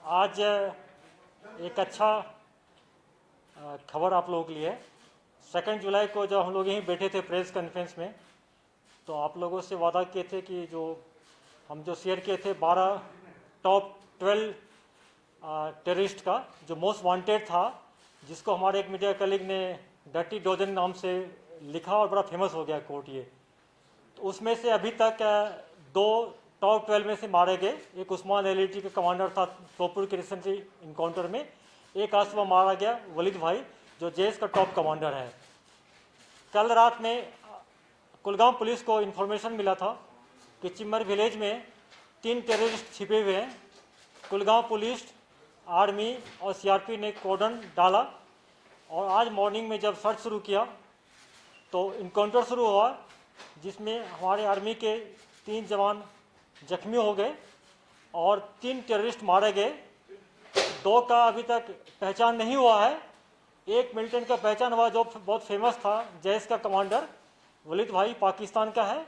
आज एक अच्छा खबर आप लोगों के लिए है। 2 जुलाई को जब हम लोग यहीं बैठे थे प्रेस कॉन्फ्रेंस में, तो आप लोगों से वादा किए थे कि जो शेयर किए थे 12 टॉप 12 टेररिस्ट का जो मोस्ट वांटेड था, जिसको हमारे एक मीडिया कलीग ने डर्टी डोजन नाम से लिखा और बड़ा फेमस हो गया कोर्ट ये। तो उसमें से अभी तक 2 टॉप 12 में से मारे गए। एक उस्मान एलिटी का कमांडर था सोपुर के रिसेंटली इनकाउंटर में। एक आज सुबह मारा गया वलीद भाई, जो जेएस का टॉप कमांडर है। कल रात में कुलगाम पुलिस को इन्फॉर्मेशन मिला था कि चिम्मर विलेज में 3 टेररिस्ट छिपे हुए हैं। कुलगाम पुलिस, आर्मी और सीआरपी ने कॉर्डन डाला और आज मॉर्निंग में जब सर्च शुरू किया तो इनकाउंटर शुरू हुआ, जिसमें हमारे आर्मी के 3 जवान जख्मी हो गए और 3 टेररिस्ट मारे गए। 2 का अभी तक पहचान नहीं हुआ है। एक मिलिटेंट का पहचान हुआ जो बहुत फेमस था, जैश का कमांडर वलीद भाई, पाकिस्तान का है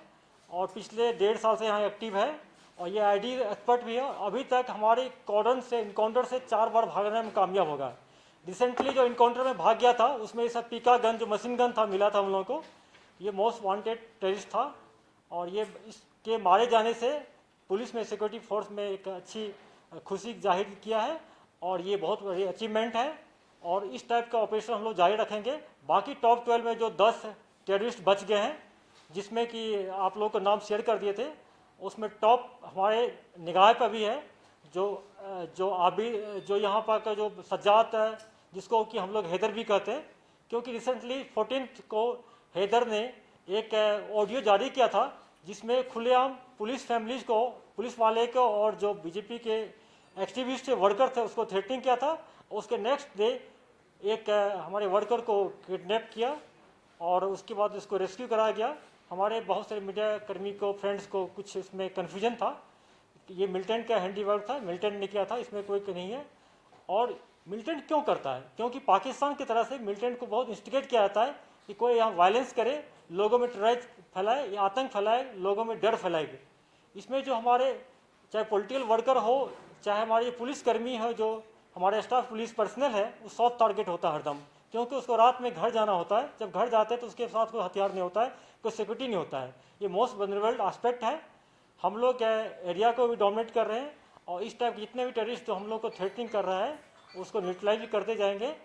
और पिछले 1.5 साल से यहाँ एक्टिव है और ये आईडी एक्सपर्ट भी है। अभी तक हमारे कॉर्डन से इनकाउंटर से 4 बार भागने में कामयाब होगा। रिसेंटली जो इनकाउंटर में भाग गया था उसमें सब पिका गन, जो मशीन गन था, मिला था हम लोगों को। ये मोस्ट वांटेड टेररिस्ट था और ये इसके मारे जाने से पुलिस में, सिक्योरिटी फोर्स में एक अच्छी खुशी जाहिर किया है और ये बहुत बड़ी अचीवमेंट है और इस टाइप का ऑपरेशन हम लोग जारी रखेंगे। बाकी टॉप 12 में जो 10 टेररिस्ट बच गए हैं, जिसमें कि आप लोगों को नाम शेयर कर दिए थे, उसमें टॉप हमारे निगाह पर भी है जो यहाँ पर का जो सज्जाद है, जिसको कि हम लोग हैदर भी कहते हैं, क्योंकि रिसेंटली 14 को हैदर ने एक ऑडियो जारी किया था जिसमें खुलेआम पुलिस फैमिलीज को, पुलिस वाले को और जो बीजेपी के एक्टिविस्ट वर्कर थे उसको थ्रेटनिंग किया था। उसके नेक्स्ट डे एक हमारे वर्कर को किडनैप किया और उसके बाद उसको रेस्क्यू कराया गया। हमारे बहुत सारे मीडिया कर्मी को, फ्रेंड्स को कुछ इसमें कन्फ्यूजन था, ये मिलिटेंट का हैंडीवर्क था, मिलिटेंट ने किया था, इसमें कोई नहीं है। और मिलिटेंट क्यों करता है? क्योंकि पाकिस्तान की तरह से मिलिटेंट को बहुत इंस्टिगेट किया जाता है कि कोई यहाँ वायलेंस करे, लोगों में टेररिज्म फैलाए या आतंक फैलाए, लोगों में डर फैलाए। इसमें जो हमारे चाहे पॉलिटिकल वर्कर हो, चाहे हमारे पुलिसकर्मी हो, जो हमारे स्टाफ पुलिस पर्सनल है, वो सॉफ्ट टारगेट होता है हरदम, क्योंकि उसको रात में घर जाना होता है। जब घर जाते हैं तो उसके साथ कोई हथियार नहीं होता है, कोई सिक्योरिटी नहीं होता है। ये मोस्ट वल्नरेबल एस्पेक्ट है। हम लोग एरिया को भी डोमिनेट कर रहे हैं और इस टाइप जितने भी टेररिस्ट जो हम लोग को थ्रेटनिंग कर रहा है उसको न्यूट्रलाइज भी करते जाएंगे।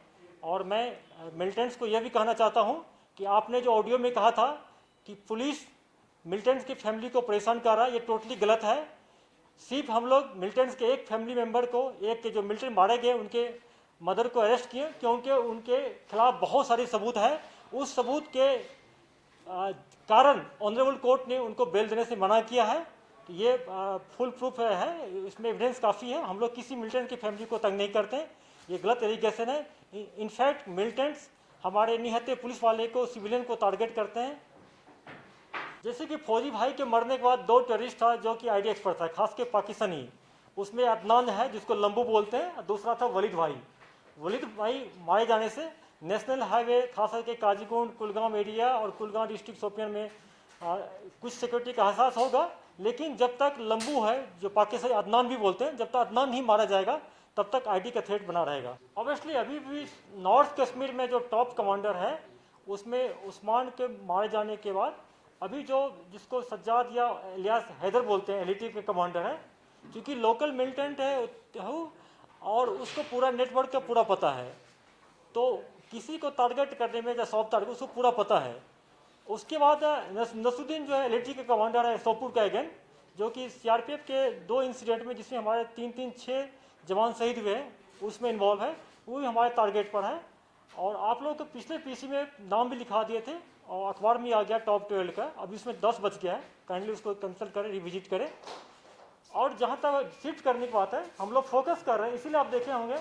और मैं मिलिटेंट्स को यह भी कहना चाहता हूँ कि आपने जो ऑडियो में कहा था कि पुलिस मिलिटेंट्स की फैमिली को परेशान कर रहा है, ये टोटली गलत है। सिर्फ हम लोग मिलिटेंट्स के एक फैमिली मेंबर को, एक के जो मिलिटेंट मारे गए उनके मदर को अरेस्ट किए, क्योंकि उनके खिलाफ बहुत सारे सबूत है। उस सबूत के कारण ऑनरेबल कोर्ट ने उनको बेल देने से मना किया है। तो ये फुल प्रूफ है, इसमें एविडेंस काफ़ी है। हम लोग किसी मिलिटेंट की फैमिली को तंग नहीं करते, ये गलत एलिगेशन है। इनफैक्ट मिलिटेंट्स हमारे निहत्थे पुलिस वाले को, सिविलियन को टारगेट करते हैं। जैसे कि फौजी भाई के मरने के बाद 2 टेररिस्ट था जो कि आईडी एक्सपर्ट था, खास के पाकिस्तानी। उसमें अदनान है जिसको लंबू बोलते हैं, दूसरा था वलीद भाई। वलीद भाई मारे जाने से नेशनल हाईवे, खास करके काजीगुंड, कुलगाम एरिया और कुलगाम डिस्ट्रिक्ट शोपियान में कुछ सिक्योरिटी का एहसास होगा। लेकिन जब तक लंबू है, जो पाकिस्तानी अदनान भी बोलते हैं, जब तक अदनान नहीं मारा जाएगा तब तक आईडी का थ्रेट बना रहेगा। ऑब्वियसली अभी भी नॉर्थ कश्मीर में जो टॉप कमांडर है, उसमें उस्मान के मारे जाने के बाद अभी जिसको सज्जाद या इलियास हैदर बोलते हैं, एलिटी के कमांडर है, क्योंकि लोकल मिलिटेंट है और उसको पूरा नेटवर्क का पूरा पता है, तो किसी को टारगेट करने में या सॉफ्ट टारगेट उसको पूरा पता है। उसके बाद नसरुद्दीन जो है एलिटी के कमांडर है सोपुर का अगेन, जो कि सीआरपीएफ के 2 इंसिडेंट में जिसमें हमारे 3-6 जवान शहीद हुए हैं उसमें इन्वॉल्व है, वो भी हमारे टारगेट पर है। और आप लोग को पिछले पीसी में नाम भी लिखा दिए थे और अखबार में आ गया टॉप 12 का, अभी इसमें 10 बच गया है। काइंडली उसको कंसल्ट करें, रिविजिट करें। और जहाँ तक शिफ्ट करने की बात है, हम लोग फोकस कर रहे हैं। इसीलिए आप देखे होंगे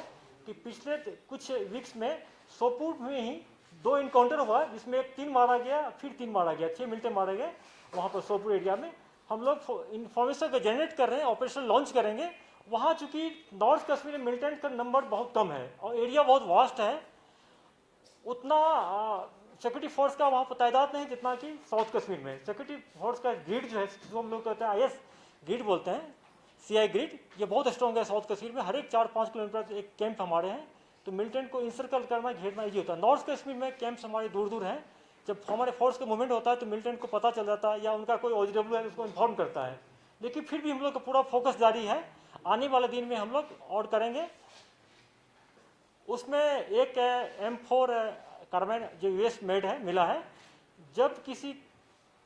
कि पिछले कुछ वीक्स में सोपुर में ही 2 इनकाउंटर हुआ, जिसमें 3 मारा गया, फिर 3 मारा गया, 6 मिलिटेंट मारे गए वहाँ पर सोपुर एरिया में। हम लोग इन्फॉर्मेशन को जनरेट कर रहे हैं, ऑपरेशन लॉन्च करेंगे वहाँ। चूँकि नॉर्थ कश्मीर में मिलिटेंट का नंबर बहुत कम है और एरिया बहुत वास्ट है, उतना सिक्योरिटी फोर्स का वहाँ पर तादाद नहीं जितना कि साउथ कश्मीर में। सिक्योरिटी फोर्स का ग्रिड जो है, जिसको हम लोग कहते हैं आईएस ग्रिड बोलते हैं, CI ग्रिड, ये बहुत स्ट्रॉन्ग है साउथ कश्मीर में। हर एक 4-5 किलोमीटर एक कैंप हमारे हैं, तो मिलिटेंट को इंसर्कल करना, घेरना ईजी होता है। नॉर्थ कश्मीर में कैंप्स हमारे दूर दूर हैं। जब हमारे फोर्स का मूवमेंट होता है तो मिलिटेंट को पता चल जाता है, या उनका कोई OGW है उसको इन्फॉर्म करता है। लेकिन फिर भी हम लोग का पूरा फोकस जारी है। आने वाले दिन में हम लोग और करेंगे। उसमें एक M4 कार्बाइन जो US मेड है, मिला है। जब किसी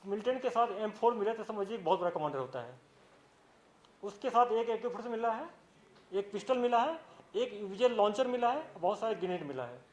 मिलिटेंट के साथ M4 मिले तो समझिए बहुत बड़ा कमांडर होता है। उसके साथ एक AK-47 मिला है, एक पिस्टल मिला है, एक विजय लॉन्चर मिला है, बहुत सारे ग्रेनेड मिला है।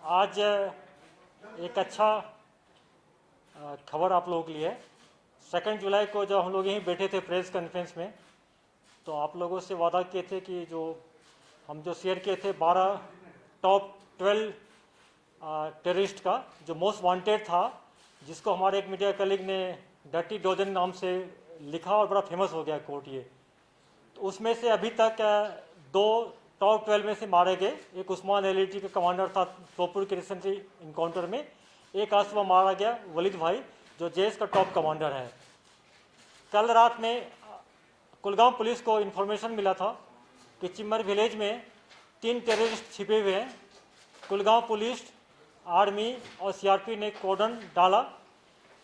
आज एक अच्छा खबर आप लोगों के लिए है। 2 जुलाई को जब हम लोग यहीं बैठे थे प्रेस कॉन्फ्रेंस में, तो आप लोगों से वादा किए थे कि जो शेयर किए थे 12 टॉप 12 टेररिस्ट का जो मोस्ट वांटेड था, जिसको हमारे एक मीडिया कलीग ने डर्टी डोजन नाम से लिखा और बड़ा फेमस हो गया कोर्ट ये। तो उसमें से अभी तक 2 टॉप 12 में से मारे गए। एक उस्मान LET का कमांडर था सोपुर के रिसेंटली इनकाउंटर में। एक आज सुबह मारा गया वलीद भाई, जो JS का टॉप कमांडर है। कल रात में कुलगाम पुलिस को इन्फॉर्मेशन मिला था कि चिम्मर विलेज में 3 टेररिस्ट छिपे हुए हैं। कुलगाम पुलिस, आर्मी और CRP ने कॉर्डन डाला,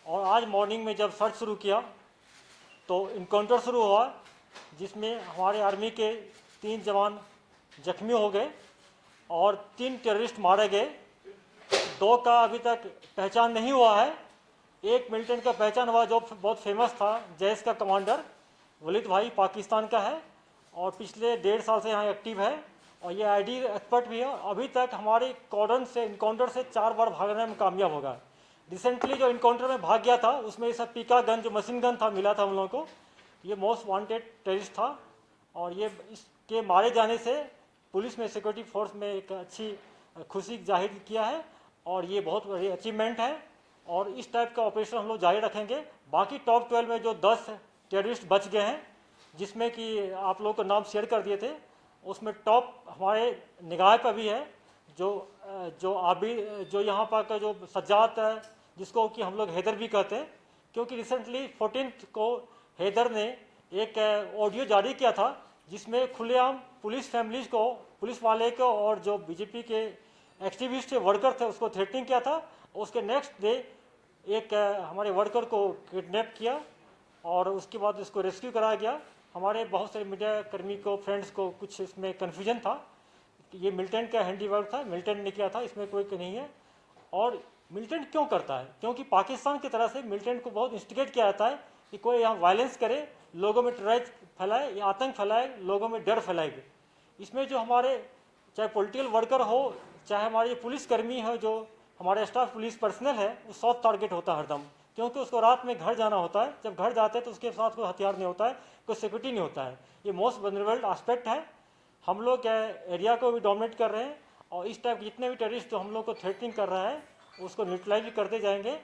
और आज मॉर्निंग में जब सर्च शुरू किया तो इनकाउंटर शुरू हुआ, जिसमें हमारे आर्मी के 3 जवान जख्मी हो गए और 3 टेररिस्ट मारे गए। 2 का अभी तक पहचान नहीं हुआ है। एक मिलिटेंट का पहचान हुआ जो बहुत फेमस था, JS का कमांडर वलीद भाई, पाकिस्तान का है और पिछले 1.5 साल से यहाँ एक्टिव है, और ये ID एक्सपर्ट भी है। अभी तक हमारे कॉर्डन से इनकाउंटर से 4 बार भागने में कामयाब होगा। रिसेंटली जो इनकाउंटर में भाग गया था उसमें ये सब पिका गन, जो मशीन गन था, मिला था हम लोगों को। ये मोस्ट वांटेड टेररिस्ट था, और ये इसके मारे जाने से पुलिस में, सिक्योरिटी फोर्स में एक अच्छी खुशी जाहिर किया है, और ये बहुत बड़ी अचीवमेंट है। और इस टाइप का ऑपरेशन हम लोग जारी रखेंगे। बाकी टॉप 12 में जो 10 टेररिस्ट बच गए हैं, जिसमें कि आप लोगों को नाम शेयर कर दिए थे, उसमें टॉप हमारे निगाह पर भी है जो यहाँ पर का जो सज्जाद है, जिसको कि हम लोग हैदर भी कहते हैं, क्योंकि रिसेंटली 14 को हैदर ने एक ऑडियो जारी किया था, जिसमें खुलेआम पुलिस फैमिलीज को, पुलिस वाले को और जो BJP के एक्टिविस्ट वर्कर थे उसको थ्रेटनिंग किया था। उसके नेक्स्ट डे एक हमारे वर्कर को किडनैप किया और उसके बाद उसको रेस्क्यू कराया गया। हमारे बहुत सारे मीडिया कर्मी को, फ्रेंड्स को कुछ इसमें कन्फ्यूजन था कि ये मिलिटेंट का हैंडीवर्क था, मिलिटेंट ने किया था, इसमें कोई नहीं है। और मिलिटेंट क्यों करता है? क्योंकि पाकिस्तान की तरह से मिलिटेंट को बहुत इंस्टिगेट किया जाता है कि कोई यहाँ वायलेंस करे, लोगों में टेररिज्म फैलाए या आतंक फैलाए, लोगों में डर फैलाए। इसमें जो हमारे चाहे पॉलिटिकल वर्कर हो, चाहे हमारे पुलिस कर्मी हो, जो हमारे स्टाफ पुलिस पर्सनल है, वो सॉफ्ट टारगेट होता है हरदम, क्योंकि उसको रात में घर जाना होता है। जब घर जाते हैं तो उसके साथ कोई हथियार नहीं होता है, कोई सिक्योरिटी नहीं होता है। ये मोस्ट वनरेबल एस्पेक्ट है। हम लोग एरिया को भी डोमिनेट कर रहे हैं और इस टाइप जितने भी टेररिस्ट जो हम लोग को थ्रेटनिंग कर रहा है उसको न्यूट्रलाइज भी करते जाएंगे।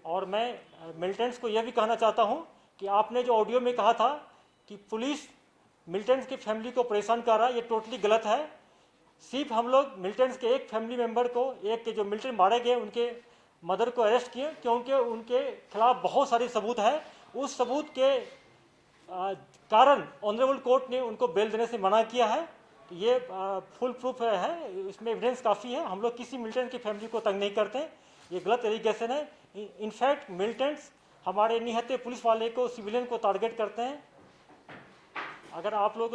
और मैं मिलिटेंट्स को यह भी कहना चाहता हूँ कि आपने जो ऑडियो में कहा था कि पुलिस मिलिटेंट्स की फैमिली को परेशान कर रहा है, ये टोटली गलत है। सिर्फ हम लोग मिलिटेंट्स के एक फैमिली मेंबर को, एक के जो मिलिटेंट मारे गए उनके मदर को अरेस्ट किए, क्योंकि उनके खिलाफ बहुत सारे सबूत है। उस सबूत के कारण ऑनरेबल कोर्ट ने उनको बेल देने से मना किया है। ये फुल प्रूफ है, इसमें एविडेंस काफ़ी है। हम लोग किसी मिलिटेंट की फैमिली को तंग नहीं करते, ये गलत एलिगेशन है। इनफैक्ट मिलिटेंट्स हमारे निहत्थे पुलिस वाले को, सिविलियन को टारगेट करते हैं। अगर आप लोग